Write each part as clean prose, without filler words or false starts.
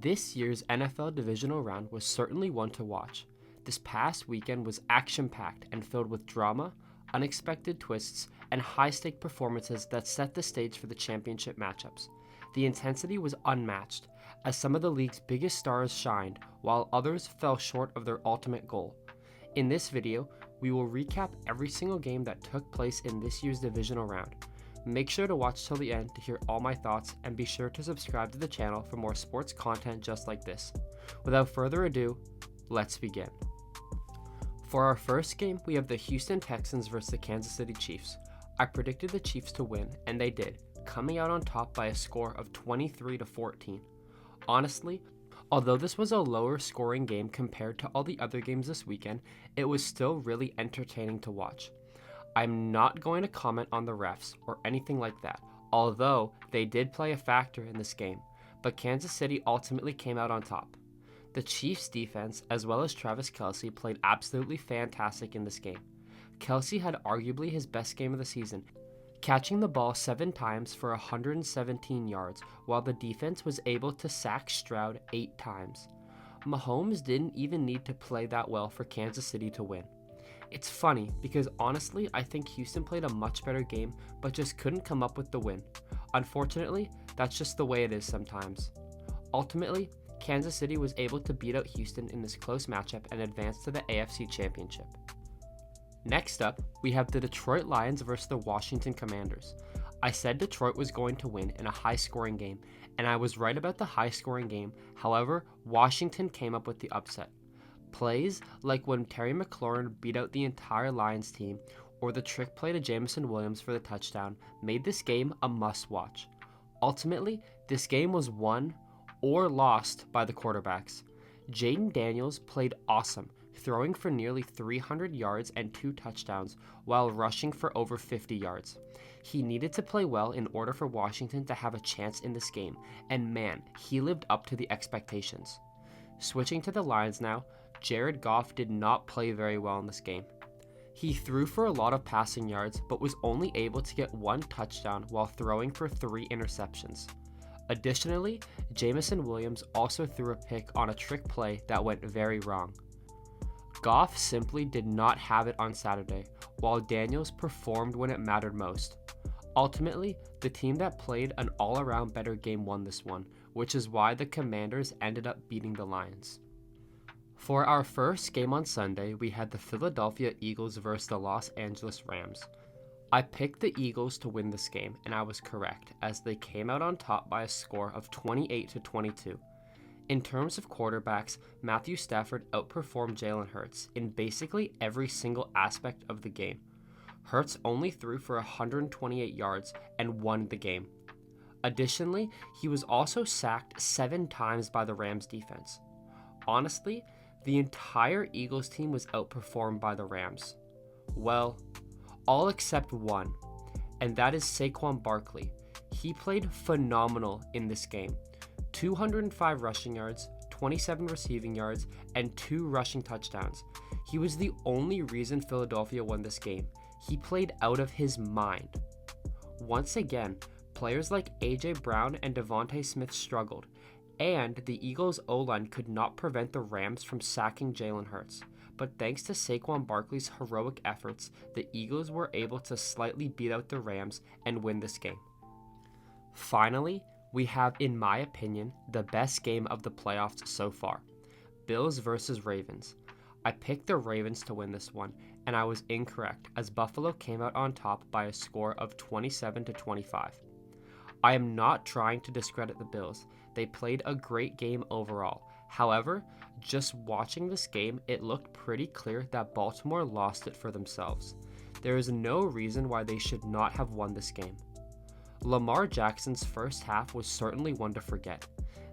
This year's NFL Divisional round was certainly one to watch. This past weekend was action-packed and filled with drama, unexpected twists, and high-stake performances that set the stage for the championship matchups. The intensity was unmatched, as some of the league's biggest stars shined, while others fell short of their ultimate goal. In this video, we will recap every single game that took place in this year's divisional round. Make sure to watch till the end to hear all my thoughts, and be sure to subscribe to the channel for more sports content just like this. Without further ado, let's begin. For our first game, we have the Houston Texans versus the Kansas City Chiefs. I predicted the Chiefs to win, and they did, coming out on top by a score of 23-14. Honestly, although this was a lower scoring game compared to all the other games this weekend, it was still really entertaining to watch. I'm not going to comment on the refs or anything like that, although they did play a factor in this game, but Kansas City ultimately came out on top. The Chiefs' defense, as well as Travis Kelce, played absolutely fantastic in this game. Kelce had arguably his best game of the season, catching the ball 7 times for 117 yards, while the defense was able to sack Stroud 8 times. Mahomes didn't even need to play that well for Kansas City to win. It's funny because honestly, I think Houston played a much better game, but just couldn't come up with the win. Unfortunately, that's just the way it is sometimes. Ultimately, Kansas City was able to beat out Houston in this close matchup and advance to the AFC Championship. Next up, we have the Detroit Lions versus the Washington Commanders. I said Detroit was going to win in a high-scoring game, and I was right about the high-scoring game. However, Washington came up with the upset. Plays like when Terry McLaurin beat out the entire Lions team, or the trick play to Jameson Williams for the touchdown, made this game a must-watch. Ultimately, this game was won or lost by the quarterbacks. Jaden Daniels played awesome, throwing for nearly 300 yards and 2 touchdowns, while rushing for over 50 yards. He needed to play well in order for Washington to have a chance in this game, and man, he lived up to the expectations. Switching to the Lions now, Jared Goff did not play very well in this game. He threw for a lot of passing yards, but was only able to get 1 touchdown while throwing for 3 interceptions. Additionally, Jameson Williams also threw a pick on a trick play that went very wrong. Goff simply did not have it on Saturday, while Daniels performed when it mattered most. Ultimately, the team that played an all-around better game won this one, which is why the Commanders ended up beating the Lions. For our first game on Sunday, we had the Philadelphia Eagles versus the Los Angeles Rams. I picked the Eagles to win this game, and I was correct, as they came out on top by a score of 28-22. In terms of quarterbacks, Matthew Stafford outperformed Jalen Hurts in basically every single aspect of the game. Hurts only threw for 128 yards and won the game. Additionally, he was also sacked 7 times by the Rams defense. Honestly, the entire Eagles team was outperformed by the Rams. Well, all except one, and that is Saquon Barkley. He played phenomenal in this game. 205 rushing yards, 27 receiving yards, and 2 rushing touchdowns. He was the only reason Philadelphia won this game. He played out of his mind. Once again, players like A.J. Brown and Devontae Smith struggled, and the Eagles' O-line could not prevent the Rams from sacking Jalen Hurts. But thanks to Saquon Barkley's heroic efforts, the Eagles were able to slightly beat out the Rams and win this game. Finally, we have, in my opinion, the best game of the playoffs so far. Bills versus Ravens. I picked the Ravens to win this one, and I was incorrect, as Buffalo came out on top by a score of 27-25. I am not trying to discredit the Bills. They played a great game overall. However, just watching this game, it looked pretty clear that Baltimore lost it for themselves. There is no reason why they should not have won this game. Lamar Jackson's first half was certainly one to forget.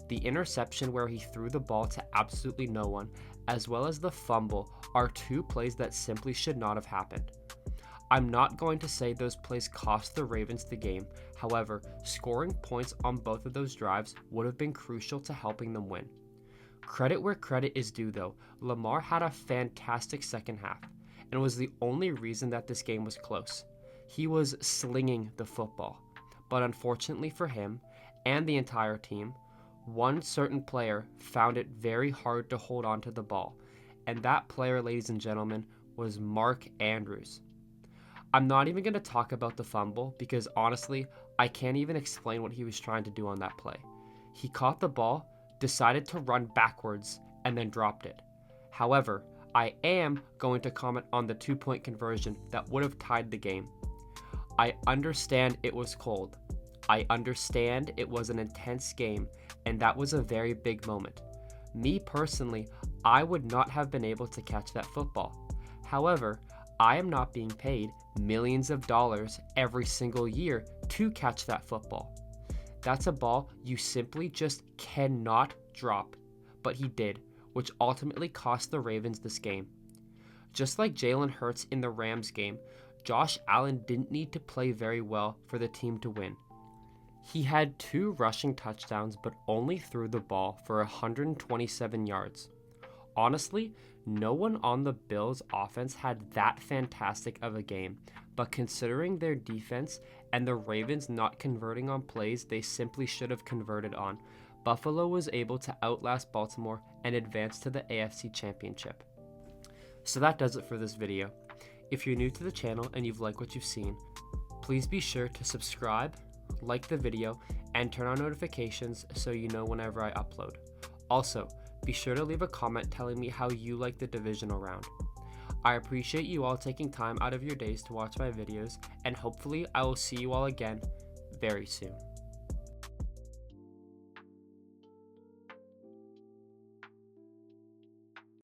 The interception where he threw the ball to absolutely no one, as well as the fumble, are 2 plays that simply should not have happened. I'm not going to say those plays cost the Ravens the game. However, scoring points on both of those drives would have been crucial to helping them win. Credit where credit is due though, Lamar had a fantastic second half, and was the only reason that this game was close. He was slinging the football, but unfortunately for him and the entire team, one certain player found it very hard to hold on to the ball, and that player, ladies and gentlemen, was Mark Andrews. I'm not even going to talk about the fumble because honestly, I can't even explain what he was trying to do on that play. He caught the ball, decided to run backwards, and then dropped it. However, I am going to comment on the 2-point conversion that would have tied the game. I understand it was cold. I understand it was an intense game, and that was a very big moment. Me personally, I would not have been able to catch that football. However, I am not being paid millions of dollars every single year to catch that football. That's a ball you simply just cannot drop, but he did, which ultimately cost the Ravens this game. Just like Jalen Hurts in the Rams game, Josh Allen didn't need to play very well for the team to win. He had 2 rushing touchdowns but only threw the ball for 127 yards. Honestly, no one on the Bills' offense had that fantastic of a game, but considering their defense and the Ravens not converting on plays they simply should have converted on, Buffalo was able to outlast Baltimore and advance to the AFC Championship. So that does it for this video. If you're new to the channel and you've liked what you've seen, please be sure to subscribe, like the video, and turn on notifications so you know whenever I upload. Also, be sure to leave a comment telling me how you like the divisional round. I appreciate you all taking time out of your days to watch my videos, and hopefully I will see you all again very soon.